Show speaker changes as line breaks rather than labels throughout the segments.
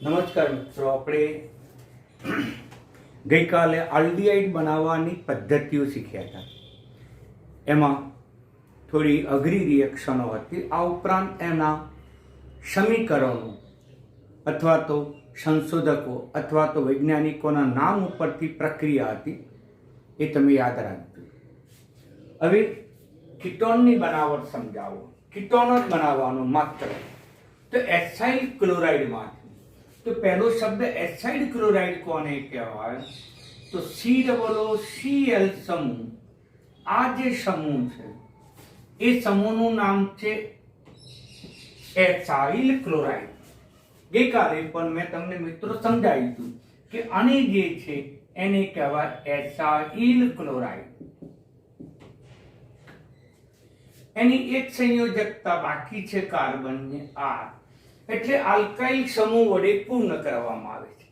નમસ્કાર મિત્રો, આપણે ગઈકાલે આલ્ડીહાઇડ બનાવવાની પદ્ધતિઓ શીખ્યા હતા. એમાં થોડી અઘરી રિએક્શનો હતી. આ ઉપરાંત એના સમીકરણો અથવા તો સંશોધકો અથવા તો વૈજ્ઞાનિકોના નામ ઉપરથી પ્રક્રિયા હતી, એ તમે યાદ રાખજો. હવે કીટોનની બનાવટ સમજાવો. કીટોન જ બનાવવાનો માત્ર તો એસાઇલ ક્લોરાઇડમાં. તો પહેલો શબ્દ એસાઇડ ક્લોરાઇડ કોને કહેવાય? તો COOCl સમૂહ. આ જે સમૂહ છે એ સમૂહનું નામ છે એસાઇલ ક્લોરાઇડ. ગઈકાલે પણ મેં તમને મિત્રો સમજાવ્યું હતું કે આને જે છે એને કહેવાય એસાઇલ ક્લોરાઇડ. એની એક સંયોજકતા બાકી છે કાર્બનની R, એટલે આલ્કાઇલ સમૂહ વડે પૂર્ણ કરવામાં આવે છે.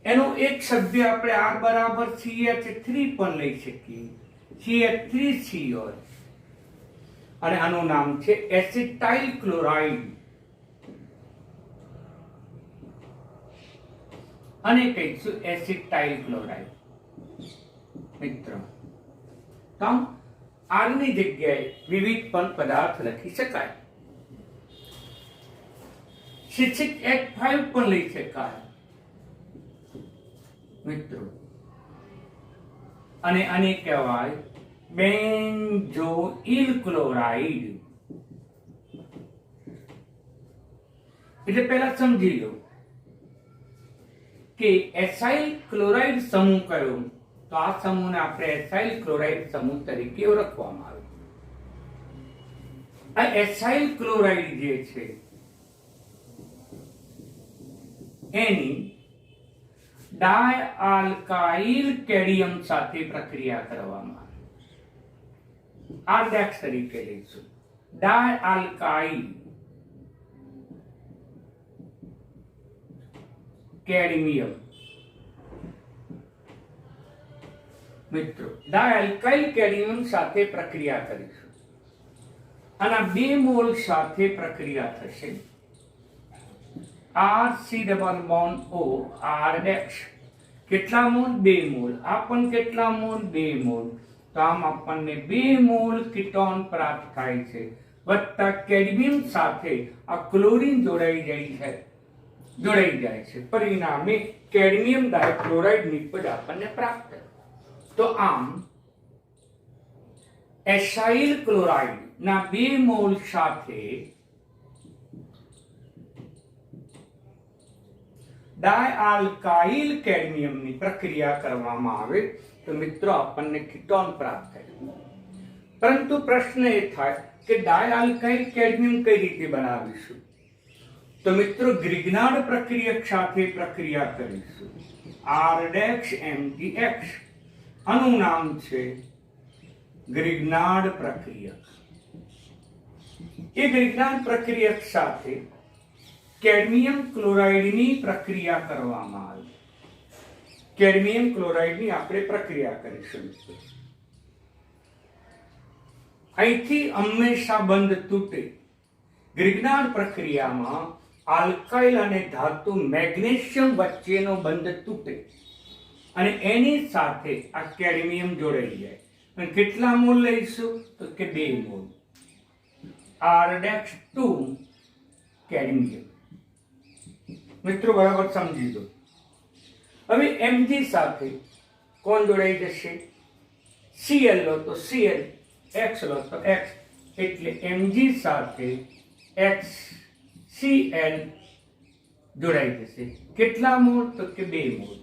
એનો એક સભ્ય આપણે R બરાબર CH3 પણ લઈ શકીએ, CH3Cl, અને આનું નામ છે એસિટાઇલ ક્લોરાઇડ. અને કહીશું એસિટાઇલ ક્લોરાઇડ. મિત્રો, તો R ની જગ્યાએ વિવિધ પણ પદાર્થ લખી શકાય. C6H5 પણ લઈ શકાય મિત્રો. અને આને કહેવાય બેન્ઝોઇલ ક્લોરાઇડ. એટલે પહેલા સમજી લો કે એસાઇલ ક્લોરાઇડ સમૂહ કયો, તો આ સમૂહને આપણે એસાઇલ ક્લોરાઇડ સમૂહ તરીકે ઓળખવામાં આવે. આ એસાઇલ ક્લોરાઇડ જે છે એની ડાયઆલ્કાઇલ કેડમિયમ સાથે પ્રક્રિયા કરવામાં આવે. R તરીકે લઈશું. ડાયઆલ્કાઇલ કેડમિયમ. મિત્રો, ડાયઆલ્કાઇલ કેડમિયમ સાથે પ્રક્રિયા કરીશું. આના 2 મોલ સાથે પ્રક્રિયા થશે. RC double bond O R dash. કેટલા મોલ? 2 મોલ. આ પણ કેટલા મોલ? 2 મોલ. તો આમ આપણને 2 મોલ કીટોન પ્રાપ્ત થાય છે. વત્તા કેડમિયમ સાથે આ ક્લોરીન જોડાઈ જાય છે. પરિણામે કેડમિયમ ડાયક્લોરાઇડ નિપજ આપણને પ્રાપ્ત થાય. તો આમ એસાઇલ ક્લોરાઇડ ના 2 મોલ સાથે ડાયઆલ્કાઇલ કેડમિયમની પ્રક્રિયા કરવામાં આવે તો મિત્રો આપણને કીટોન પ્રાપ્ત થાય. પરંતુ પ્રશ્ન એ થાય કે ડાયઆલ્કાઇલ કેડમિયમ કઈ રીતે બનાવીશું? તો મિત્રો, ગ્રિગ્નાર્ડ પ્રક્રિયક સાથે પ્રક્રિયા કરીશું. R-MgX. આનું નામ છે ગ્રિગ્નાર્ડ પ્રક્રિયક. એ ગ્રિગ્નાર્ડ પ્રક્રિયક સાથે કેડમિયમ ક્લોરાઇડની પ્રક્રિયા કરવામાં આવે. કેડમિયમ ક્લોરાઇડની આપણે પ્રક્રિયા કરીશું. અહીંથી હંમેશા બંધ તૂટે. ગ્રિગ્નાર્ડ પ્રક્રિયામાં આલ્કાઇલ અને ધાતુ મેગ્નેશિયમ વચ્ચેનો બંધ તૂટે અને એની સાથે આ કેડમિયમ જોડાઈ જાય. અને કેટલા મોલ લઈશું? તો કે 2 મોલ. R-2 cadmium. મિત્રો, બરાબર સમજી દો. હવે Mg સાથે કોણ જોડાઈ જશે? Cl લો તો Cl, X લો તો X, એટલે Mg સાથે HCl જોડાઈ જશે. કેટલા મોલ? તો કે 2 મોલ.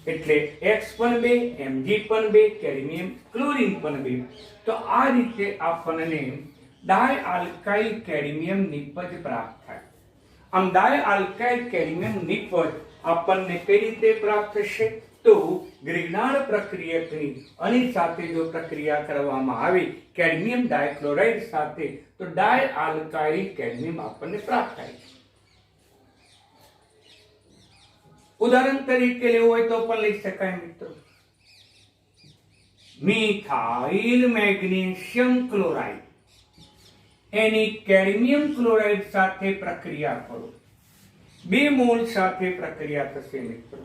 એટલે X પણ 2, Mg પણ 2, કેડમિયમ ક્લોરીન પણ 2. તો આ રીતે આપણને ડાયઆલ્કાઇલ કેડમિયમ નિપજ પ્રાપ્ત થાય. આમ ડાયઆલ્કાઇલ કેડમિયમ નિપજ આપણને કઈ રીતે પ્રાપ્ત થશે? તો ગ્રિગ્નાર્ડ પ્રક્રિયકની આની સાથે જો પ્રક્રિયા કરવામાં આવે કેડમિયમ ડાયક્લોરાઇડ સાથે, તો ડાયઆલ્કાઇલ કેડમિયમ આપણને પ્રાપ્ત થાય. ઉદાહરણ તરીકે લેવું હોય તો પણ લઈ શકાય મિત્રો. મિથાઇલ મેગ્નેશિયમ ક્લોરાઇડ એની કેડમિયમ ક્લોરાઇડ સાથે પ્રક્રિયા કરો 2 મોલ સાથે પ્રક્રિયા થશે મિત્રો.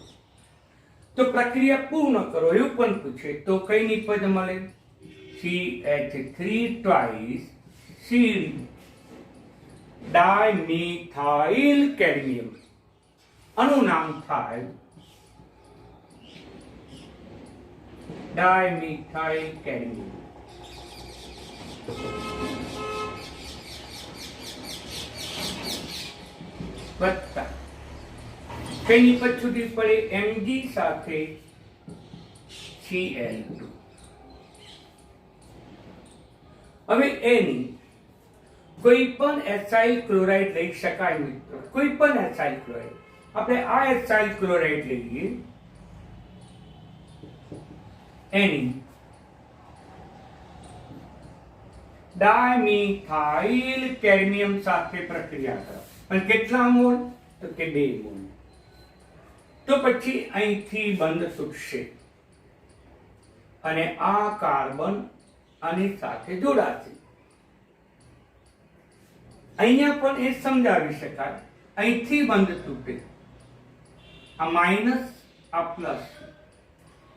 તો પ્રક્રિયા પૂર્ણ કરો એવું પણ પૂછે તો કઈ નિપજ મળે? CH3 twice CD dimethyl cadmium. આનું નામ થાય ડાયમિથાઇલ કેડમિયમ. વત્તા કઈ નિપજ છૂટી પડે? Mg સાથે Cl2. હવે એની કોઈ પણ એસાઇલ ક્લોરાઇડ લઈ શકાય મિત્રો. કોઈ પણ એસાઇલ ક્લોરાઇડ. આપણે આ એસાઇલ ક્લોરાઇડ લઈએ, એની ડાયમિથાઇલ કેડમિયમ સાથે પ્રક્રિયા કરો. અને કેટલા મોલ? તો કે 2 મોલ. તો પછી અહીંથી બંધ તૂટશે અને આ કાર્બન આની સાથે જોડાશે. અહીંયા પણ એ સમજાવી શકાય, અહીંથી બંધ તૂટે, આ માઇનસ આ પ્લસ.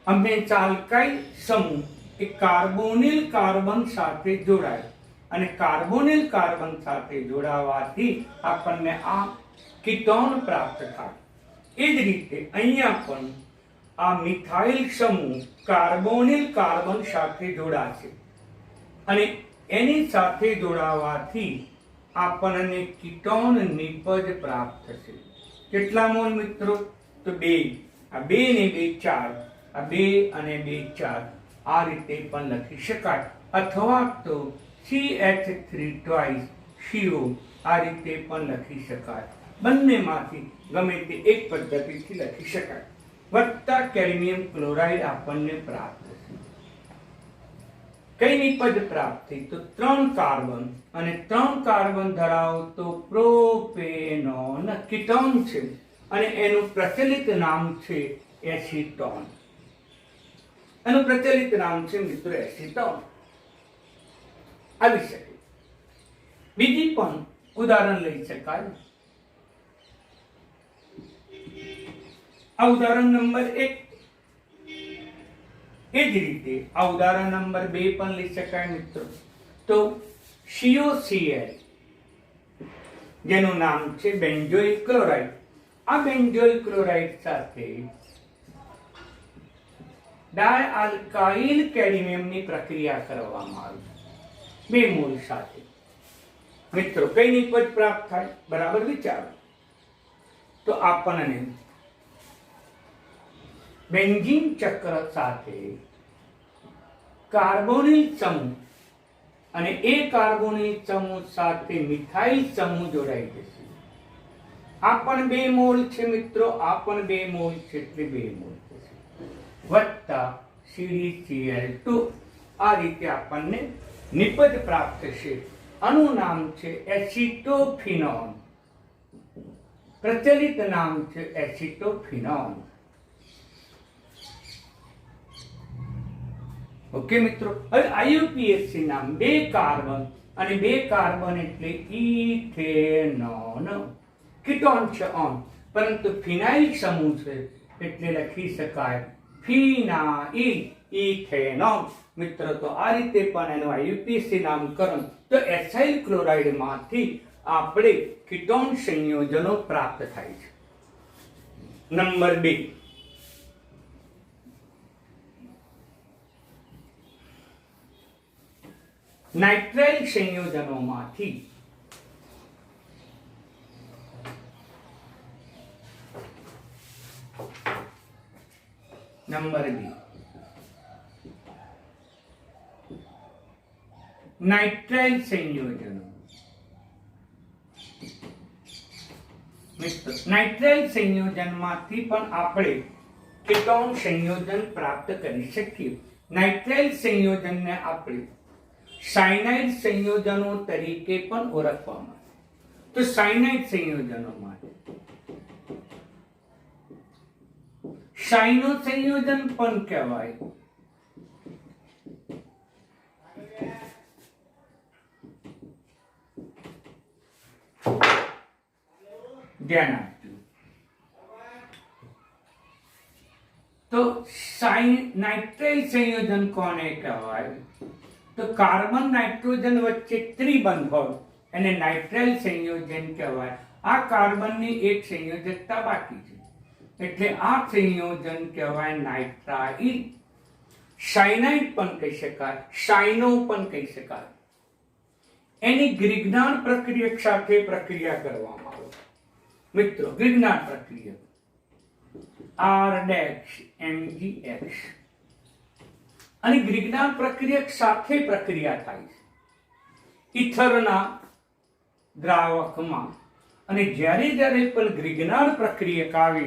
અમે ચાલકાઈ સમૂહ એ કાર્બોનિલ કાર્બન સાથે જોડાય અને કાર્બોનિલ કાર્બન સાથે જોડાવાથી આપણને આ કીટોન પ્રાપ્ત થાય. એ જ રીતે અહીંયા પણ આ મિથાઇલ સમૂહ કાર્બોનિલ કાર્બન સાથે જોડાશે અને એની સાથે જોડાવાથી આપણને કીટોન નિપજ પ્રાપ્ત થશે. કેટલા મોલ મિત્રો? તો 2. આ 2 ને 2 4. આ 2 અને 2 4. આ રીતે પણ લખી શકાય. અથવા તો CH3 ટ્વાઇસ CO આ રીતે પણ લખી શકાય. બંનેમાંથી ગમે તે એક પદ્ધતિથી લખી શકાય. વત્તા કેડમિયમ ક્લોરાઇડ આપણને પ્રાપ્ત થશે. કઈ નિપજ પ્રાપ્ત થઈ? તો 3 કાર્બન અને 3 કાર્બન ધરાવતો પ્રોપેનોન કીટોન છે અને એનું પ્રચલિત નામ છે એસીટોન. એનું પ્રચલિત નામ છે મિત્રો એસીટોન. આવી શકે. બીજી પણ ઉદાહરણ લઈ શકાય. આ ઉદાહરણ નંબર 1. એ જ રીતે આ ઉદાહરણ નંબર 2 પણ લઈ શકાય મિત્રો. તો COCl જેનું નામ છે બેન્ઝોઇલ ક્લોરાઇડ. આ બેન્ઝોઇલ ક્લોરાઇડ સાથે ડાયઆલ્કાઇલ કેડમિયમની પ્રક્રિયા કરવામાં આવી 2 મોલ સાથે. મિત્રો કઈ નિપજ પ્રાપ્ત થાય? બરાબર વિચારો. તો આપણને બેન્ઝીન ચક્ર સાથે કાર્બોનિલ સમૂહ અને એ કાર્બોનિલ સમૂહ સાથે મિથાઇલ સમૂહ જોડાઈ જશે. આ પણ 2 મોલ છે મિત્રો. આ પણ 2 મોલ છે એટલે 2 મોલ થશે. વત્તા CdCl2. આ રીતે આપણને નિપજ પ્રાપ્ત થશે. આનું નામ છે એસિટોફિનોન. પ્રચલિત નામ છે એસિટોફિનોન. ઓકે મિત્રો. હવે IUPAC નામ 2 કાર્બન અને 2 કાર્બન એટલે ઇથેનોન. કીટોન છે ઓન, પરંતુ ફિનાઇલ સમૂહ છે એટલે લખી શકાય ફિનાઇલ ઇથેનોન. મિત્રો તો આ રીતે પણ એનું IUPAC નામકરણ. તો એસાઇલ ક્લોરાઇડ માંથી આપણે કીટોન સંયોજનો પ્રાપ્ત થાય છે. નંબર 2. નાઇટ્રાઇલ સંયોજનોમાંથી નંબર 2. નાઇટ્રાઇલ સંયોજનો. મિત્રો નાઇટ્રાઇલ સંયોજનમાંથી પણ આપણે કીટોન સંયોજન પ્રાપ્ત કરી શકીએ. નાઇટ્રાઇલ સંયોજનને આપણે સાયનાઇડ સંયોજનો તરીકે પણ ઓળખવામાં આવે. તો સાયનાઇડ સંયોજનો માટે સાયનો સંયોજન પણ કહેવાય. ધ્યાન આપજો. નાઇટ્રાઇલ સંયોજન કોને કહેવાય? તો કાર્બન નાઇટ્રોજન વચ્ચે ત્રિબંધ હોય એને નાઇટ્રાઇલ સંયોજન કહેવાય. આ કાર્બનની એક સંયોજકતા બાકી છે એટલે આ સંયોજન કહેવાય નાઇટ્રાઇલ. સાયનાઇડ પણ કહી શકાય, સાયનો પણ કહી શકાય. એની ગ્રિગ્નાર્ડ પ્રક્રિયક સાથે પ્રક્રિયા કરવામાં આવે. મિત્રો, ગ્રિગ્નાર્ડ પ્રક્રિયક R-MgX અને ગ્રિગ્નાર્ડ પ્રક્રિયક સાથે પ્રક્રિયા થાય છે ઇથરના દ્રાવકમાં. અને જ્યારે જ્યારે પણ ગ્રિગ્નાર્ડ પ્રક્રિયક આવે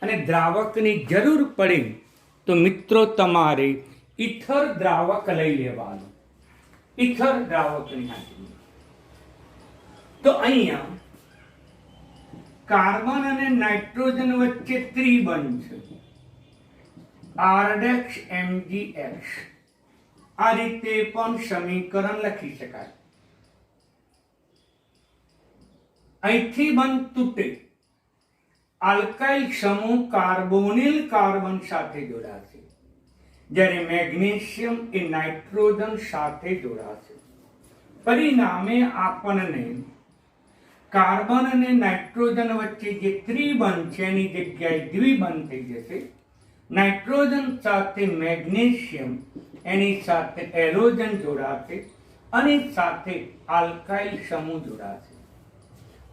અને દ્રાવકની જરૂર પડે તો મિત્રો તમારે ઇથર દ્રાવક લઈ લેવાનું. ઇથર દ્રાવકની હાજરી. તો અહીંયા કાર્બન અને નાઇટ્રોજન વચ્ચે ત્રિબંધ છે R-MgX. આ રીતે પણ સમીકરણ લખી શકાય. અહીંથી બંધ તૂટે આલ્કાઇલ સમૂહ કાર્બોનિલ કાર્બન સાથે જોડાશે, જ્યારે મેગ્નેશિયમ એ નાઇટ્રોજન સાથે જોડાશે. પરિણામે આપણને કાર્બન અને નાઇટ્રોજન વચ્ચે જે ત્રિબંધ છે એની જગ્યાએ દ્વિબંધ થઈ જશે. નાઇટ્રોજન સાથે મેગ્નેશિયમ એની સાથે એરોજન જોડાશે અને સાથે આલ્કાઇલ સમૂહ જોડાશે.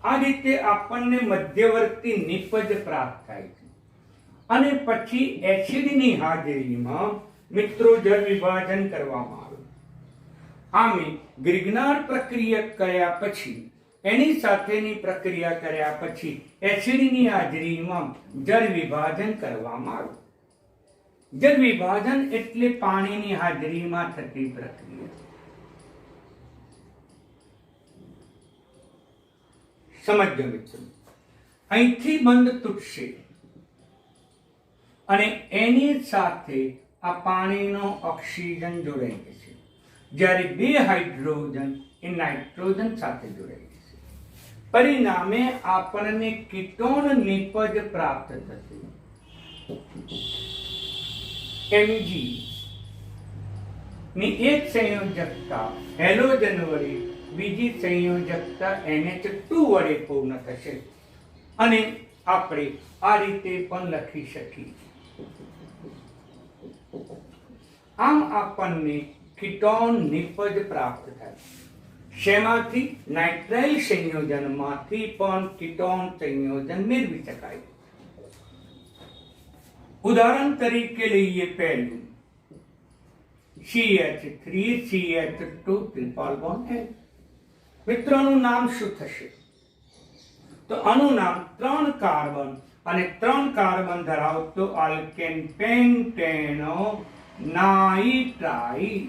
આ રીતે આપણને મધ્યવર્તી નિપજ પ્રાપ્ત થાય છે. અને પછી એસિડની હાજરીમાં મિત્રો જળ વિભાજન કરવામાં આવે. આમે ગ્રિગ્નાર્ડ પ્રક્રિયા કર્યા પછી એની સાથેની પ્રક્રિયા કર્યા પછી એસિડની હાજરીમાં જળ વિભાજન કરવામાં આવે. જળ વિભાજન એટલે પાણીની હાજરીમાં થતી પ્રક્રિયા. સમજો મિત્રો, અહીંથી બંધ તૂટશે અને એની સાથે આ પાણીનો ઓક્સિજન જોડાઈ જશે, જ્યારે બે હાઇડ્રોજન એ નાઇટ્રોજન સાથે જોડાઈ જશે. પરિણામે આપણને કીટોન નિપજ પ્રાપ્ત થશે. Mg ની એક સંયોજકતા હેલોજન વડે બીજી સંયોજકતા NH2 વડે પૂર્ણ થશે અને આપણે આ રીતે પણ લખી શકીએ. આમ આપણને કીટોન નિપજ પ્રાપ્ત થાય. શેમાંથી? નાઇટ્રાઇલ સંયોજનમાંથી પણ કીટોન સંયોજન મેળવી શકાય. ઉદાહરણ તરીકે લઈએ પહેલું CH3CH2 ટ્રિપલ બોન્ડ H. મિત્રોનું નામ શું થશે? તો આનું નામ 3 કાર્બન અને 3 કાર્બન ધરાવતો આલ્કેન પેન્ટેનો નાઇટ્રાઇલ.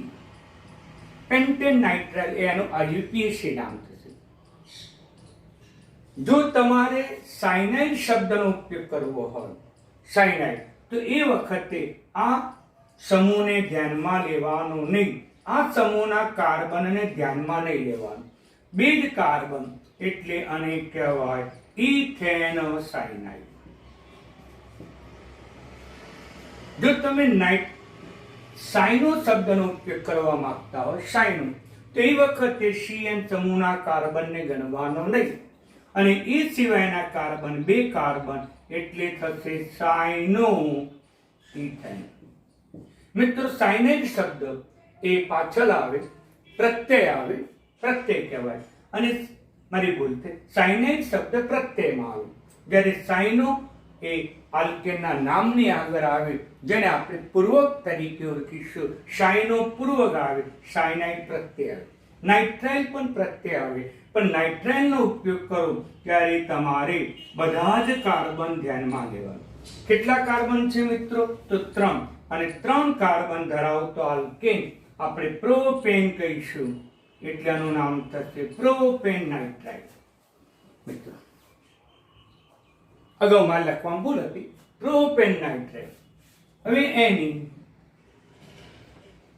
પેન્ટેન નાઇટ્રાઇલ એનું IUPAC નામ થશે. જો તમારે સાયનાઇડ શબ્દનો ઉપયોગ કરવો હોય, સાયનાઇડ, તો એ વખતે આ સમૂહને ધ્યાનમાં લેવાનો નહીં. આ સમૂહના કાર્બનને ધ્યાનમાં નહીં લેવાનું. બે જ કાર્બન એટલે આને કહેવાય ઇથેનોસાયનાઇડ. જો તમે સાયનો શબ્દનો ઉપયોગ કરવા માંગતા હોય, સાયનો, તો એ વખતે CN સમૂહના કાર્બનને ગણવાનો નહીં અને એ સિવાયના કાર્બન બે કાર્બન એટલે થશે સાયનો ઇથેન. મિત્રો, સાયનાઇડ શબ્દ એ પાછળ આવે, પ્રત્યય આવે, પ્રત્યય કહેવાય. અને મારી ભૂલ છે, સાયનાઇડ શબ્દ પ્રત્યયમાં આવે, જ્યારે સાયનો એ આલ્કેનના નામની આગળ આવે, જેને આપણે પૂર્વક તરીકે ઓળખીશું. સાયનો પૂર્વક આવે, સાયનાઇડ પ્રત્યય આવે. નાઇટ્રાઇલ પણ પ્રત્યય આવે, પણ નાઇટ્રાઇલનો ઉપયોગ કરો ત્યારે તમારે બધા જ કાર્બન ધ્યાનમાં લેવાનું. કેટલા કાર્બન છે મિત્રો? તો 3. અને 3 કાર્બન ધરાવતો આલ્કેન આપણે પ્રોપેન કહીશું, એટલે આનું નામ થશે પ્રોપેન નાઇટ્રાઇલ. મિત્રો, અગાઉમાં લખવામાં ભૂલ હતી, પ્રોપેન નાઇટ્રાઇલ. હવે એની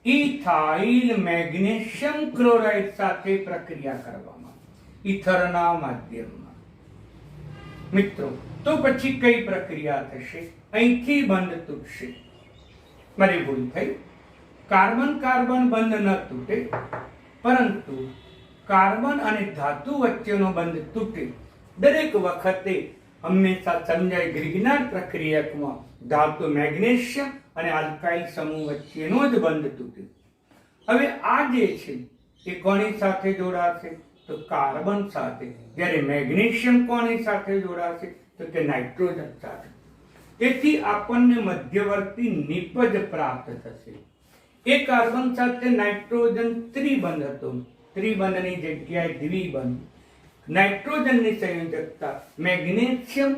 ઇથાઇલ મેગ્નેશિયમ ક્લોરાઇડ સાથે પ્રક્રિયા કરવામાં ઇથરના માધ્યમમાં. મિત્રો, તો પછી કઈ પ્રક્રિયા થશે? અહીંથી બંધ તૂટશે મારી ભૂલ થઈ. કાર્બન કાર્બન બંધ ન તૂટે, પરંતુ કાર્બન અને ધાતુ વચ્ચેનો બંધ તૂટે. દરેક વખતે હંમેશા સમજાય ગ્રિગ્નાર પ્રક્રિયકમાં ધાતુ મેગ્નેશિયમ અને આલ્કાઇલ સમૂહ વચ્ચેનો જ બંધ તૂટે. હવે આ જે છે એ કોની સાથે જોડાશે? તો કાર્બન સાથે. જ્યારે મેગ્નેશિયમ કોની સાથે જોડાશે? તો કે નાઇટ્રોજન સાથે. તેથી આપણને મધ્યવર્તી નિપજ પ્રાપ્ત થશે. એ કાર્બન સાથે નાઇટ્રોજન ત્રિબંધ હતો. ત્રિબંધની જગ્યાએ દ્વિબંધ. નાઇટ્રોજનની સંયોજકતા મેગ્નેશિયમ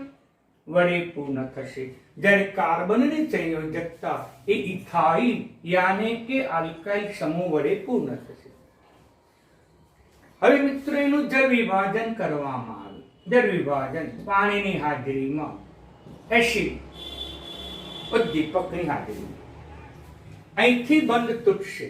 વડે પૂર્ણ થશે, જ્યારે કાર્બનની સંયોજકતા એ ઇથાઇલ યાને કે આલ્કાઇલ સમૂહ વડે પૂર્ણ થશે. હવે મિત્રો એનું જળ વિભાજન કરવામાં આવે. જળ વિભાજન પાણીની હાજરીમાં, એસિડ ઉદ્દીપકની હાજરીમાં અહીંથી બંધ તૂટશે.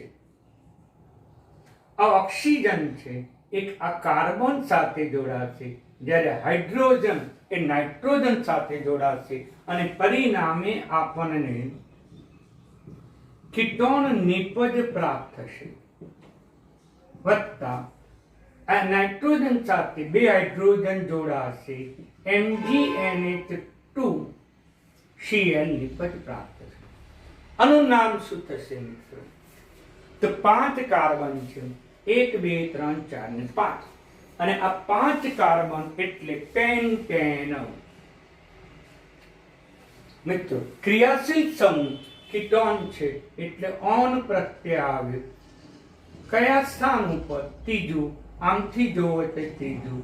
આ ઓક્સિજન છે એક આ કાર્બન સાથે જોડાશે, જ્યારે હાઇડ્રોજન એ નાઇટ્રોજન સાથે જોડાશે અને પરિણામે આપણને કીટોન નિપજ પ્રાપ્ત થશે. વત્તા આ નાઇટ્રોજન સાથે બે હાઇડ્રોજન જોડાશે, MgNH2Cl નિપજ પ્રાપ્ત થશે. આનું નામ શું થશે મિત્રો? તો 5 કાર્બન છે, 1 2 3 4 ને 5, અને આ 5 કાર્બન એટલે પેન્ટેન. મિત્રો ક્રિયાશીલ સમૂહ કીટોન છે એટલે ઓન પ્રત્યય આવે. કયા સ્થાન ઉપર? ત્રીજું. આમથી જોવો તો ત્રીજું,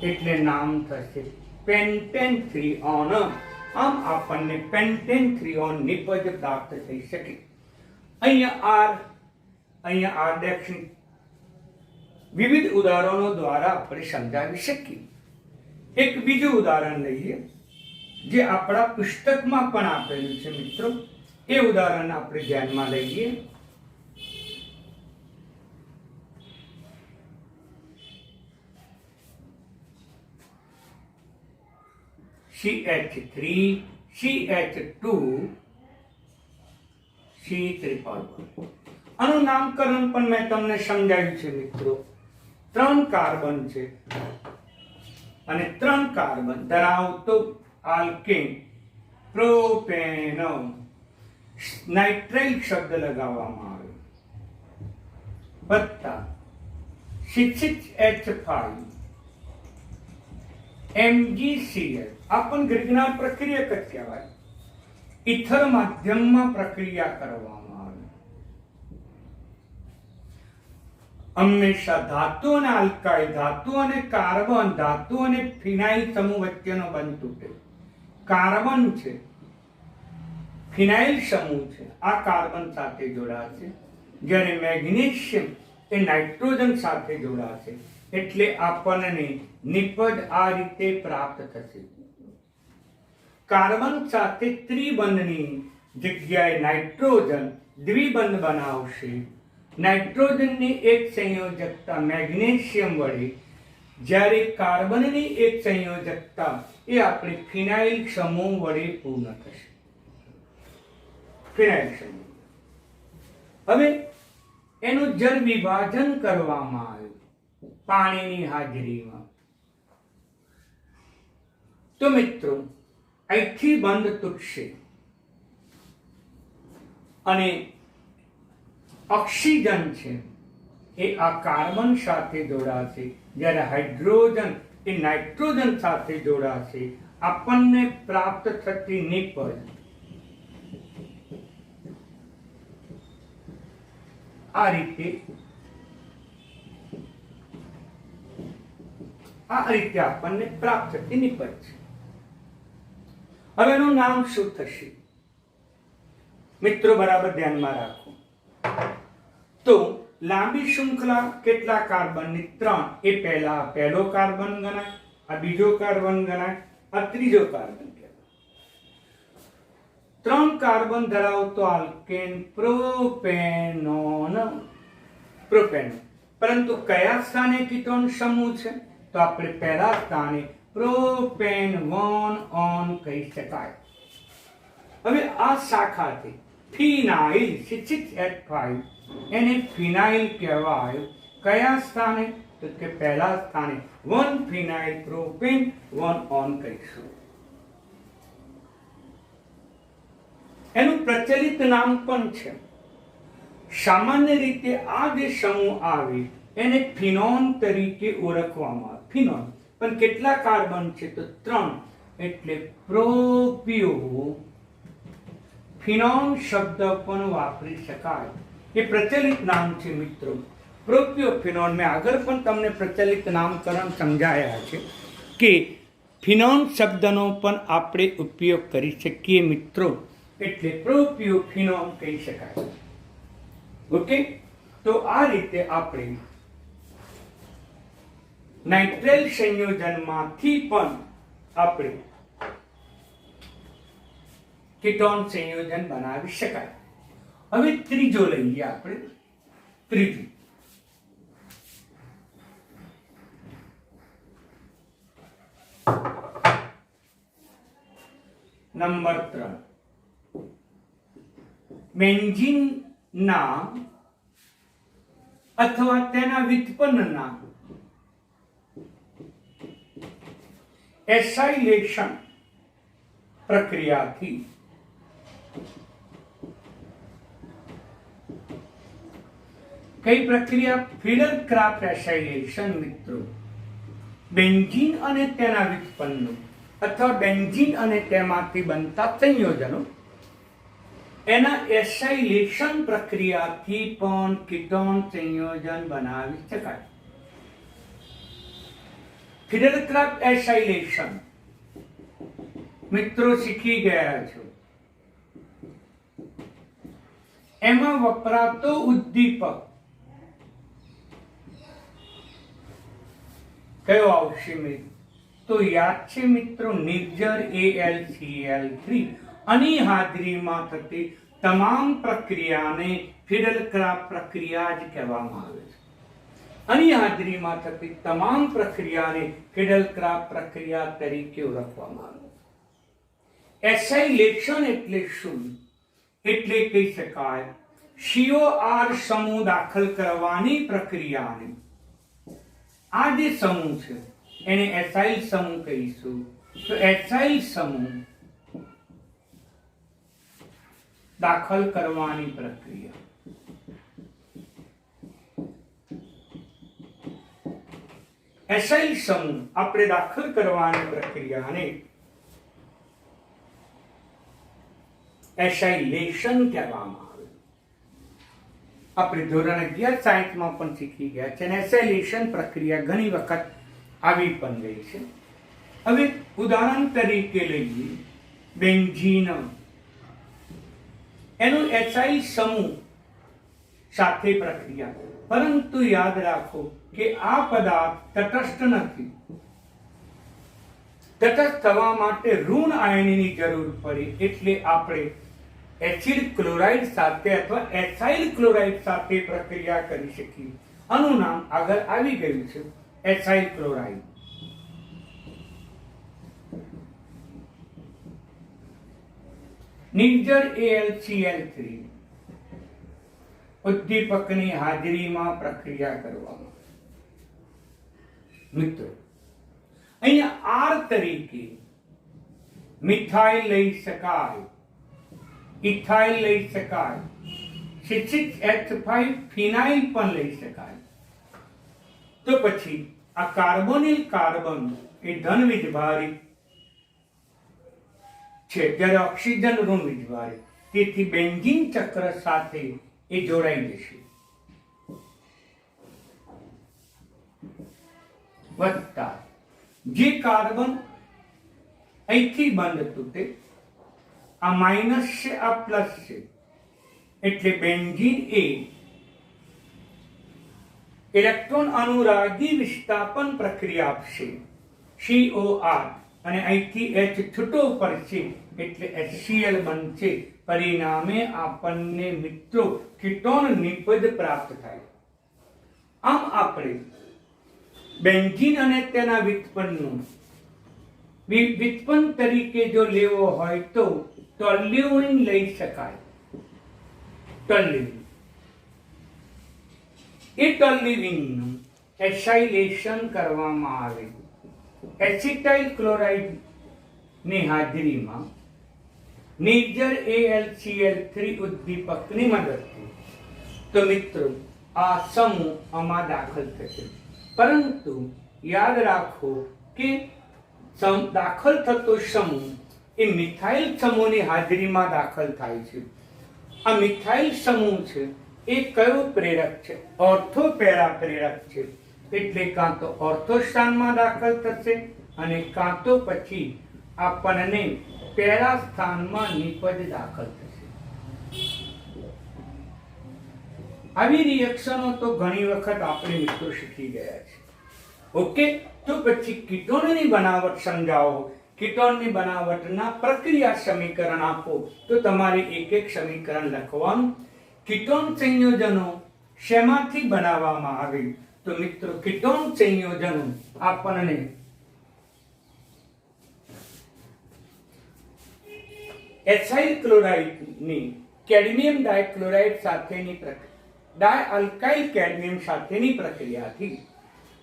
એટલે નામ થશે પેન્ટેન 3 ઓન. આમ આપણને પેન્ટેન 3 ઓન નિપજ પ્રાપ્ત થઈ શકે. અહીંયા R ડેક્સિન વિવિધ ઉદાહરણો દ્વારા આપણે સમજાવી શકીએ. એક બીજું ઉદાહરણ લઈએ જે આપણા પુસ્તકમાં પણ આપેલું છે મિત્રો. એ ઉદાહરણ આપણે ધ્યાનમાં લઈએ. CH3 CH2 C3. આનું નામકરણ પણ મેં તમને સમજાવ્યું છે મિત્રો. 3 કાર્બન છે અને 3 કાર્બન ધરાવતો આલ્કેન પ્રોપેનો નાઇટ્રાઇલ શબ્દ લગાવવામાં આવે. વત્તા CH5 MgCl. આ પણ ગ્રિગ્નાર પ્રક્રિયક જ કહેવાય. ઇથર માધ્યમમાં પ્રક્રિયા કરવામાં આવે. હંમેશા ધાતુ અને આલ્કાઇલ, ધાતુ અને કાર્બન, ધાતુ અને ફિનાઇલ સમૂહ વચ્ચેનો બંધ તૂટે. કાર્બન છે, ફિનાઇલ સમૂહ છે, આ કાર્બન સાથે જોડાશે, જ્યારે મેગ્નેશિયમ એ નાઇટ્રોજન સાથે જોડાશે. એટલે આપણને નિપજ આ રીતે પ્રાપ્ત થશે. કાર્બન સાથે ત્રિબંધની જગ્યાએ નાઇટ્રોજન દ્વિબંધ બનાવશે. નાઇટ્રોજનની એક સંયોજકતા મેગ્નેશિયમ વડે, જ્યારે કાર્બનની એક સંયોજકતા એ આપણે ફિનાઇલ સમૂહ વડે પૂર્ણ થશે. ફિનાઇલ સમૂહ. હવે એનું જળ વિભાજન કરવામાં આવ્યું પાણીની હાજરીમાં. તો મિત્રો અહીંથી બંધ તૂટશે અને ઓક્સિજન છે એ આ કાર્બન સાથે જોડાશે, જ્યારે હાઇડ્રોજન એ નાઇટ્રોજન સાથે જોડાશે. આપણને પ્રાપ્ત થતી નિપજ આ રીતે આપણને પ્રાપ્ત થતી નિપજ છે. હવે એનું નામ શું થશે મિત્રો? બરાબર ધ્યાનમાં રાખો. તો લાંબી શૃંખલા કેટલા કાર્બનની? 3. એ પહેલો કાર્બન ગણાય, આ બીજો કાર્બન ગણાય, આ ત્રીજો કાર્બન કહેવાય. 3 કાર્બન ધરાવતો આલ્કેન પ્રોપેનોન. પરંતુ કયા સ્થાને કીટોન સમૂહ છે? તો આપણે પહેલા સ્થાને પ્રોપેન 1 ઓન કહી શકાય. હવે આ શાખાથી ફિનાઇલ C6H5 એને ફિનાઇલ કહેવાય. કયા સ્થાને? તો કે પહેલા સ્થાને 1 ફિનાઇલ પ્રોપેન 1 ઓન કહીશું. એનું પ્રચલિત નામ પણ છે. સામાન્ય રીતે આ જે સમૂહ આવે એને ફિનોન તરીકે ઓળખવામાં આવે. ફિનોન પણ કેટલા કાર્બન છે? તો 3, એટલે પ્રોપિયો ફિનોન શબ્દ પણ વાપરી શકાય. એ પ્રચલિત નામ છે મિત્રો, પ્રોપિયોફિનોન. મેં આગળ પણ તમને પ્રચલિત નામકરણ સમજાયા છે કે ફિનોન શબ્દનો પણ આપણે ઉપયોગ કરી શકીએ મિત્રો, એટલે પ્રોપિયોફિનોન કહી શકાય. ઓકે, તો આ રીતે આપણે નાઇટ્રેલ સંયોજનમાંથી પણ આપણે કીટોન સંયોજન બનાવી શકાય. હવે ત્રીજો લઈએ આપણે. ત્રીજું નંબર 3, બેન્ઝીનના અથવા તેના વ્યુત્પન્નના એસાઇલેશન પ્રક્રિયાથી કઈ પ્રક્રિયા? ફિડલ-ક્રાફ્ટ એસાઇલેશન મિત્રો. બેન્ઝીન અને તેના વ્યુત્પન્નો અથવા બેન્ઝીન અને તેમાંથી બનતા સંયોજનો એના એસાઇલેશન પ્રક્રિયાથી પણ કીટોન સંયોજન બનાવી શકાય. ફિડલ-ક્રાફ્ટ એસાઇલેશન મિત્રો શીખી ગયા છો. એમાં વપરાતો ઉદ્દીપક કયો આવશે મિત્રો? તો યાદ છે મિત્રો, નિર્જર AlCl3. આની હાજરીમાં થતી તમામ પ્રક્રિયાને ફિડલ-ક્રાફ્ટ પ્રક્રિયા જ કહેવામાં આવે છે. આની હાજરીમાં થતી તમામ પ્રક્રિયાને ફિડલ-ક્રાફ્ટ પ્રક્રિયા તરીકે ઓળખવામાં આવે છે. એસાઇલેશન એટલે શું? એટલે કહી શકાય COR સમૂહ દાખલ કરવાની પ્રક્રિયાને, આ જે સમૂહ છે એને એસાઇલ સમૂહ કહીશું. તો એસાઇલ સમૂહ દાખલ કરવાની પ્રક્રિયા. એસાઇલ સમૂહ આપણે દાખલ કરવાની પ્રક્રિયાને એસાઇલેશન કહેવામાં આવે. આપણે ધોરણ 11 સાયન્સમાં પણ શીખી ગયા છે. અને એસાઇલેશન પ્રક્રિયા ઘણી વખત આવી પણ ગઈ છે. હવે ઉદાહરણ તરીકે લઈએ બેન્ઝીન. એનું એસાઇલ સમૂહ સાથે પ્રક્રિયા, પરંતુ યાદ રાખો કે આ પદાર્થ તટસ્થ નથી. તટસ્થ થવા માટે ઋણ આયનની જરૂર પડે, એટલે આપણે એસિડ ક્લોરાઇડ સાથે અથવા એસાઇલ ક્લોરાઇડ સાથે પ્રક્રિયા કરી શકીએ. આનું નામ આગળ આવી ગયું છે, એસાઇલ ક્લોરાઇડ. નિર્જર AlCl3 ઉદ્દીપકની હાજરીમાં પ્રક્રિયા કરવામાં. મિત્રો અહીંયા R તરીકે મિથાઇલ લઈ શકાય, ઇથાઇલ લઈ શકાય, C6H5 ફિનાઇલ પણ લઈ શકાય. તો પછી આ કાર્બોનિલ કાર્બન એ ધન વીજભારિત છે, જ્યારે ઓક્સિજન ઋણ વીજભારિત. તેથી બેન્ઝીન ચક્ર સાથે એ જોડાઈ જશે. વત્તા જે કાર્બન અહીંથી બંધ તૂટે, આ માઇનસ છે, આ પ્લસ છે, એટલે બેન્ઝીન એ ઇલેક્ટ્રોન અનુરાગી વિસ્થાપન પ્રક્રિયા આપશે, COR, અને અહીંથી H છૂટો પડશે એટલે HCl બનશે. પરિણામે આપણને મિત્રો કીટોન નિપજ પ્રાપ્ત થાય. આમ આપણે બેન્ઝીન અને તેના વ્યુત્પન્ન તરીકે જો લેવો હોય તો ટોલ્યુઇન લઈ શકાય. ટોલ્યુઇન. એ ટોલ્યુઇનનું એસાઇલેશન કરવામાં આવે એસિટાઇલ ક્લોરાઇડની હાજરીમાં નિર્જર AlCl3 ઉદ્દીપકની મદદથી. તો મિત્રો આ સમૂહ આમાં દાખલ થશે, પરંતુ યાદ રાખો કે દાખલ થતો સમૂહ એ મિથાઇલ સમૂહની હાજરીમાં દાખલ થાય છે. આ મિથાઇલ સમૂહ છે એ કયો પ્રેરક છે? ઓર્થો પેરા પ્રેરક છે. એટલે કાં તો ઓર્થો સ્થાનમાં દાખલ થશે અને કાં તો પછી આપણને પેરા સ્થાનમાં નિપજ દાખલ થશે. આવી રિએક્શનો તો ઘણી વખત આપણે મિત્રો શીખી ગયા છે. ઓકે, તો પછી કીટોનની બનાવટ સમજાવો. કીટોનની બનાવટના પ્રક્રિયા સમીકરણ આપો. તો તમારે એક એક સમીકરણ લખવાનું. કીટોન સંયોજનો શેમાંથી બનાવવામાં આવે? તો મિત્રો કીટોન સંયોજનો આપણને એથાઇલ ક્લોરાઇડની કેડમિયમ ડાયક્લોરાઇડ સાથેની ડાયઅલ્કાઇલ કેડમિયમ સાથેની પ્રક્રિયાથી,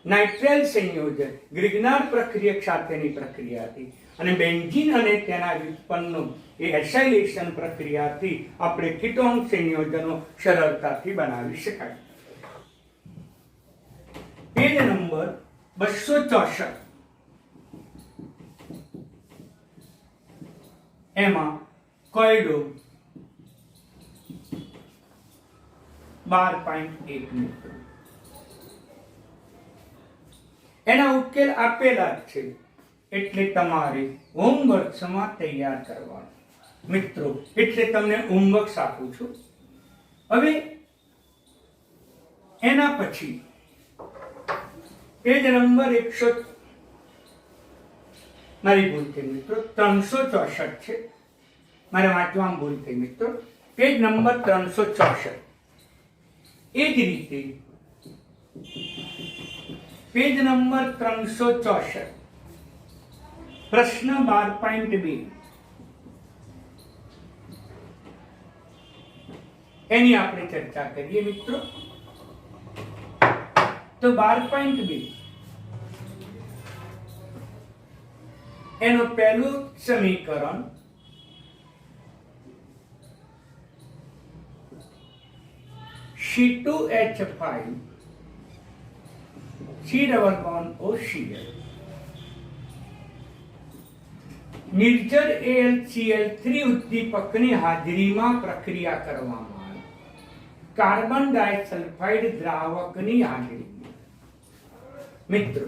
નાઇટ્રાઇલ સંયોજન ગ્રિગ્નાર પ્રક્રિયક સાથેની પ્રક્રિયાથી અને બેન્ઝીન અને તેના વ્યુત્પન્નો એ એસાઇલેશન પ્રક્રિયાથી આપણે કીટોન સંયોજનો સરળતાથી બનાવી શકાય. Page number 264. એમાં કોયડો 12.1 મિત્રો. એના ઉકેલ આપેલા જ છે, એટલે તમારે હોમવર્ક્સમાં તૈયાર કરવાનું મિત્રો. એટલે તમને હોમવર્ક્સ આપું છું. હવે એના પછી પેજ નંબર 100 મારી ભૂલ થઈ મિત્રો, 364 છે. મારે વાંચવામાં ભૂલ થઈ મિત્રો. Page number 364. એ જ રીતે પેજ નંબર 364 પ્રશ્ન 12.2 એની આપણે ચર્ચા કરીએ મિત્રો. તો 12.2 એનું પહેલું સમીકરણ C2H5 C⋯OCl નિર્જર AlCl3 ઉદ્દીપકની હાજરીમાં પ્રક્રિયા કરવામાં આવે કાર્બન ડાયસલ્ફાઇડ દ્રાવકની હાજરીમાં. મિત્રો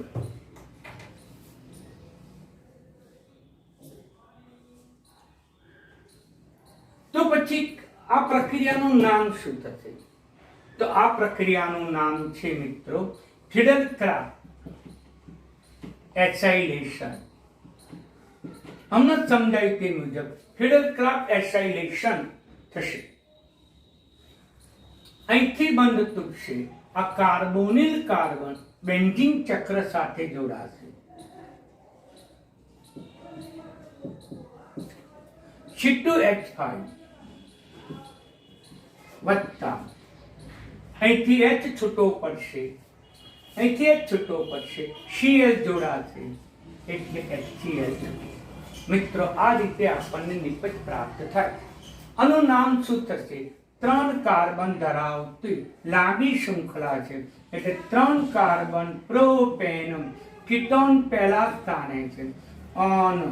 તો પછી આ પ્રક્રિયાનું નામ શું થશે? તો આ પ્રક્રિયાનું નામ છે મિત્રો ફિડલ-ક્રાફ્ટ એસાઇલેશન. હમણાં સમજાય તે મુજબ ફિડલ-ક્રાફ્ટ એસાઇલેશન થશે. અહીંથી બંધ તૂટશે. આ કાર્બોનિલ કાર્બન બેન્ઝીન ચક્ર સાથે જોડાશે. C2H5 વત્તા અહીંથી H છૂટો પડશે, અહીંથી H છૂટો પડશે, Cl જોડાશે એટલે HCl. મિત્રો આ રીતે આપણને નિપજ પ્રાપ્ત થાય. આનું નામ શું થશે? 3 કાર્બન ધરાવતી લાંબી શૃંખલા છે, એટલે 3 કાર્બન પ્રોપેન કીટોન પહેલા સ્થાને છે અને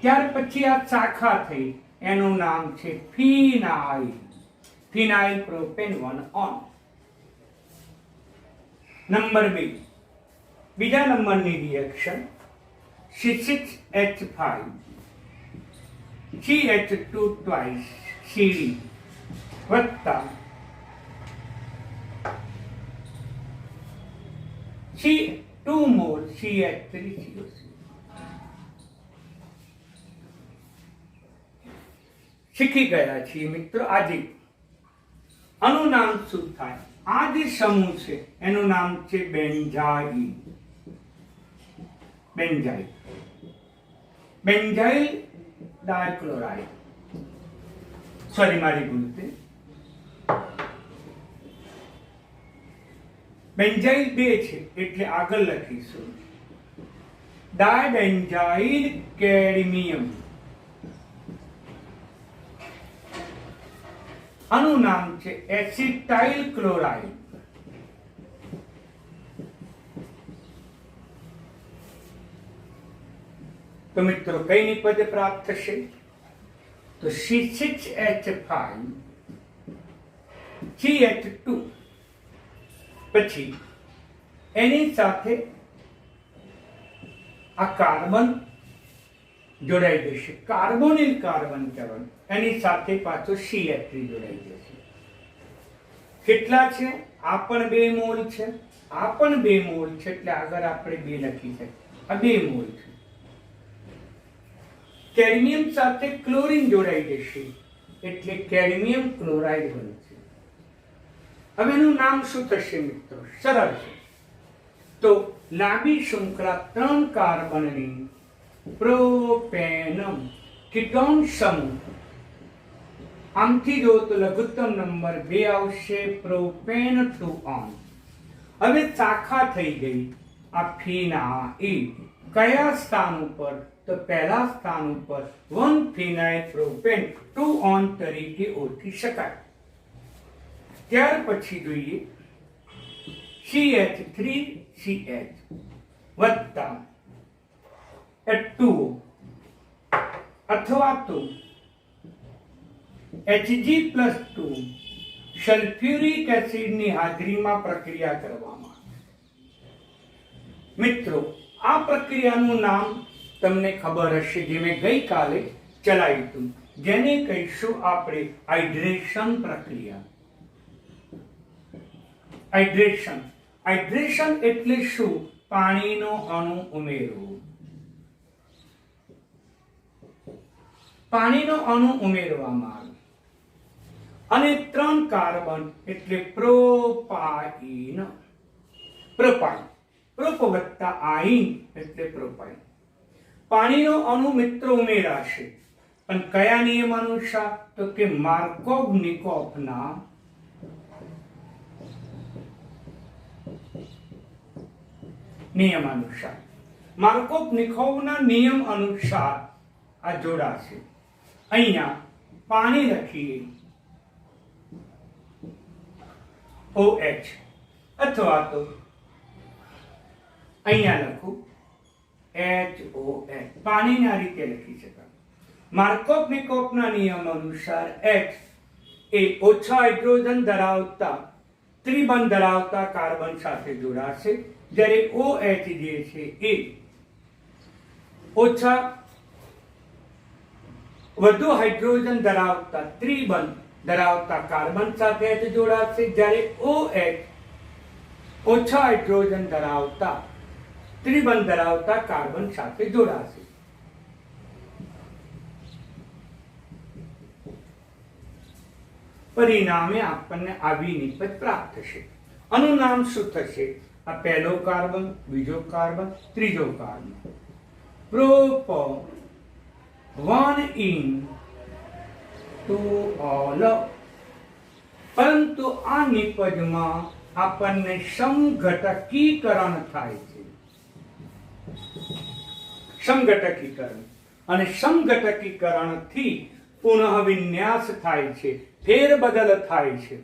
ત્યાર પછી આ શાખા થઈ, એનું નામ છે ફિનાઇલ. ફિનાઇલ પ્રોપેન 1 ઓન. નંબર 2 બીજા નંબરની reaction C6H5 CH2 twice CD વત્તા C2 more CH3COC. શીખી ગયા છીએ મિત્રો આજે. આનું નામ શું થાય? આ જે સમૂહ છે એનું નામ છે benzyl. Benzyl benzyl dichloride. Sorry મારી ભૂલ છે. બેન્ઝાઇલ 2 છે એટલે આગળ લખીશું ડાયબેન્ઝાઇલ કેડમિયમ. આનું નામ છે એસિટાઇલ ક્લોરાઇડ. તો મિત્રો કઈ નિપજ પ્રાપ્ત થશે? તો C6H5 CH2 પછી એની સાથે આ કાર્બન જોડાઈ જશે, કાર્બોનિલ કાર્બન કહેવાય. એની સાથે પાછો CH3 જોડાઈ જશે. કેટલા છે? આ પણ 2 મોલ છે, આ પણ 2 મોલ છે, એટલે આગળ આપણે 2 લખી શકીએ. આ 2 મોલ છે. કેડમિયમ સાથે ક્લોરીન જોડાઈ જશે એટલે કેડમિયમ ક્લોરાઇડ બનશે. હવે એનું નામ શું થશે મિત્રો? સરળ છે. તો લાંબી શૃંખલા 3 કાર્બનની પ્રોપેનમ કીટોન સમૂહ. આમથી જો તો લઘુત્તમ નંબર 2 આવશે, પ્રોપેન 2 હવે શાખા થઈ ગઈ આ ફિનાઇલ. કયા સ્થાન ઉપર? તો પહેલા સ્થાન ઉપર 1 ફિનાઇલ પ્રોપેન 2 તરીકે ઓળખી શકાય. ત્યાર પછી જોઈએ CH3CH વત્તા H2O અથવા તો Hg+2 સલ્ફ્યુરિક એસિડની હાજરીમાં પ્રક્રિયા કરવામાં. મિત્રો આ પ્રક્રિયાનું નામ તમને ખબર હશે, જે મેં ગઈકાલે ચલાવ્યું હતું, જેને કહીશું આપણે હાઇડ્રેશન પ્રક્રિયા. હાઇડ્રેશન હાઇડ્રેશન એટલે શું? પાણીનો અણુ ઉમેરવો. પાણીનો અણુ ઉમેરવામાં આવે અને 3 કાર્બન એટલે પ્રોપાઇન. પ્રોપાઇન પ્રોપ વત્તા આઇન એટલે પ્રોપાઇન. પાણીનો અણુ મિત્રો ઉમેરાશે, પણ કયા નિયમ અનુસાર? તો કે માર્કોવ-નિકોફના નિયમ અનુસાર. માર્કોવ-નિકોફના નિયમ અનુસાર આ જોડાશે. અહીંયા પાણી લખીએ OH અથવા તો અહીંયા લખું HOH. પાણીને આ રીતે લખી શકાય. માર્કોવ-નિકોફના નિયમ અનુસાર H એ ઓછા હાઇડ્રોજન ધરાવતા ત્રિબંધ ધરાવતા કાર્બન સાથે જોડાશે, જ્યારે OH જે છે એ વધુ હાઇડ્રોજન ધરાવતા ત્રિબંધ ધરાવતા કાર્બન સાથે જોડાશે, જ્યારે OH ઓછા હાઇડ્રોજન ધરાવતા ત્રિબંધ ધરાવતા કાર્બન સાથે જોડાશે. પરિણામે આપણને આવી નિપજ પ્રાપ્ત થશે. આનું નામ શું થશે? આ પહેલો કાર્બન, બીજો કાર્બન, ત્રીજો કાર્બન. પ્રોપ 1 પરંતુ આ નિપજમાં આપણને સમઘટકીકરણ થાય છે. સમઘટકીકરણ અને સમઘટકીકરણથી પુનઃવિન્યાસ થાય છે, ફેરબદલ થાય છે.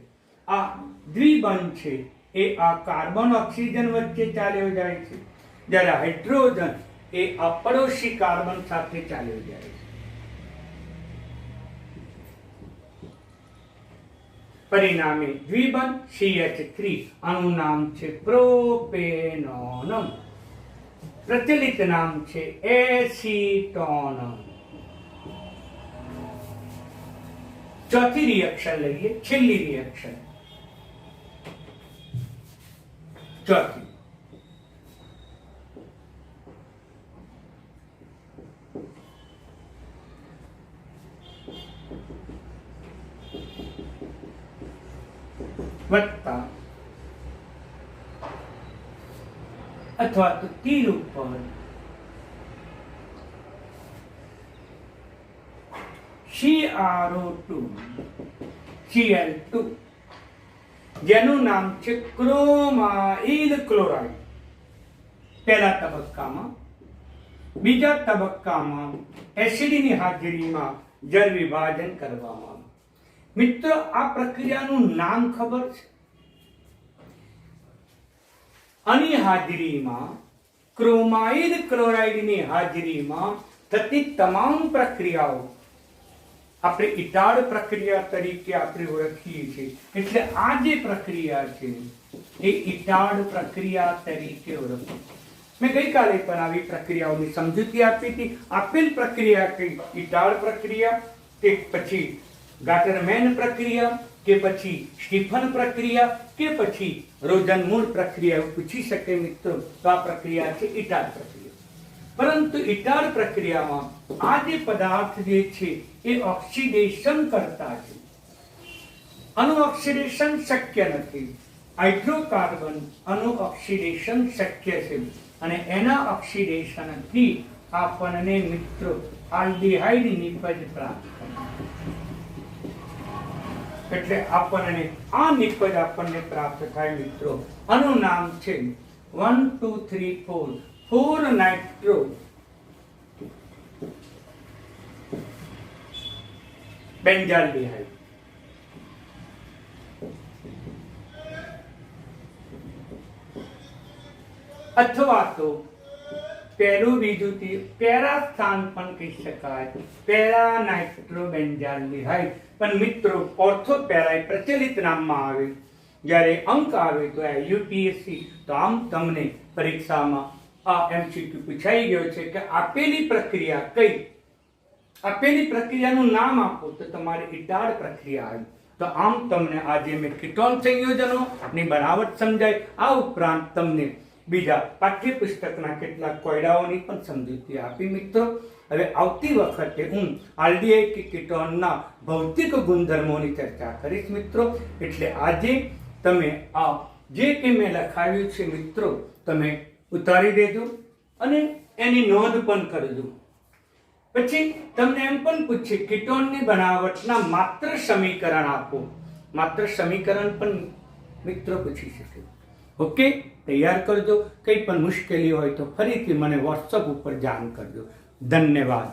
આ દ્વિબંધ છે એ આ કાર્બન ઓક્સિજન વચ્ચે ચાલ્યો જાય છે, જ્યારે હાઇડ્રોજન એ આ પડોશી કાર્બન સાથે ચાલ્યો જાય છે. પરિણામે દ્વિબંધ CH3, આનું નામ છે પ્રોપેનોનમ. પ્રચલિત નામ છે એસિટોનમ. ચોથી રિએક્શન લઈએ, છેલ્લી રિએક્શન. ચોથી વત્તા અથવા તો તીર ઉપર CrO2 Cl2 જેનું નામ છે ક્રોમાઇલ ક્લોરાઇડ પહેલા તબક્કામાં. બીજા તબક્કામાં એસિડની હાજરીમાં જળ વિભાજન કરવામાં આવે. મિત્રો, આ પ્રક્રિયાનું નામ ખબર છે? આની હાજરીમાં, ક્રોમાઇલ ક્લોરાઇડની હાજરીમાં થતી તમામ પ્રક્રિયાઓ આપણે ઇટાડ પ્રક્રિયા તરીકે આપણે ઓળખીએ છીએ. એટલે આ જે પ્રક્રિયા છે એ ઇટાડ પ્રક્રિયા તરીકે ઓળખીએ. મેં ગઈકાલે પણ આવી પ્રક્રિયાઓની સમજૂતી આપી હતી. આપેલ પ્રક્રિયા કઈ ઇટાડ પ્રક્રિયા કે પછી ગાટરમેન પ્રક્રિયા કે પછી સ્ટીફન પ્રક્રિયા કે પછી રોઝનમૂર પ્રક્રિયા પૂછી શકે મિત્રો. તો આ પ્રક્રિયા છે ઇટાડ પ્રક્રિયા. પરંતુ ઇટાડ પ્રક્રિયામાં આ જે પદાર્થ જે છે એ ઓક્સિડેશન કરતા છે. આનું ઓક્સિડેશન શક્ય નથી. હાઇડ્રોકાર્બન આનું ઓક્સિડેશન શક્ય છે અને એના ઓક્સિડેશનથી આપણને મિત્રો આલ્ડીહાઇડ નિપજ પ્રાપ્ત થાય. એટલે આપણને આ નિપજ આપણને પ્રાપ્ત થાય મિત્રો. આનું નામ છે 1 2 3 4 4 નાઇટ્રો બેન્ઝાલ્ડીહાઇડ. અથવા તો પહેલું બીજું પેરા સ્થાન પણ કહી શકાય, પેરા નાઇટ્રો બેન્ઝાલ્ડીહાઇડ. પણ મિત્રો ઓર્થો પેરા પ્રચલિત નામમાં આવે. જ્યારે અંક આવે તો યુપીએસસી તો આમ તમને પરીક્ષામાં આ એમસીક્યુ પૂછાઈ ગયો છે કે આપેલી પ્રક્રિયા કઈ, આપેલી પ્રક્રિયાનું નામ આપો તો તમારે ઇટાડ પ્રક્રિયા આવી. તો આમ તમને આજે મેં કીટોન સંયોજનોની બનાવટ સમજાય. આ ઉપરાંત તમને બીજા પાઠ્યપુસ્તકના કેટલાક કોયડાઓની પણ સમજૂતી આપી મિત્રો. હવે આવતી વખતે હું આલ્ડીહાઇડ કે કીટોનના ભૌતિક ગુણધર્મોની ચર્ચા કરીશ મિત્રો. એટલે આજે તમે આ જે કંઈ મેં લખાવ્યું છે મિત્રો તમે ઉતારી દેજો અને એની નોંધ પણ કરજો. પછી તમને એમ પણ પૂછે કીટોનની બનાવટના માત્ર સમીકરણ આપો. માત્ર સમીકરણ પણ મિત્રો પૂછી શકે. ઓકે, તૈયાર કરજો. કંઈ પણ મુશ્કેલી હોય તો ફરીથી મને વોટ્સઅપ ઉપર જાણ કરજો. ધન્યવાદ.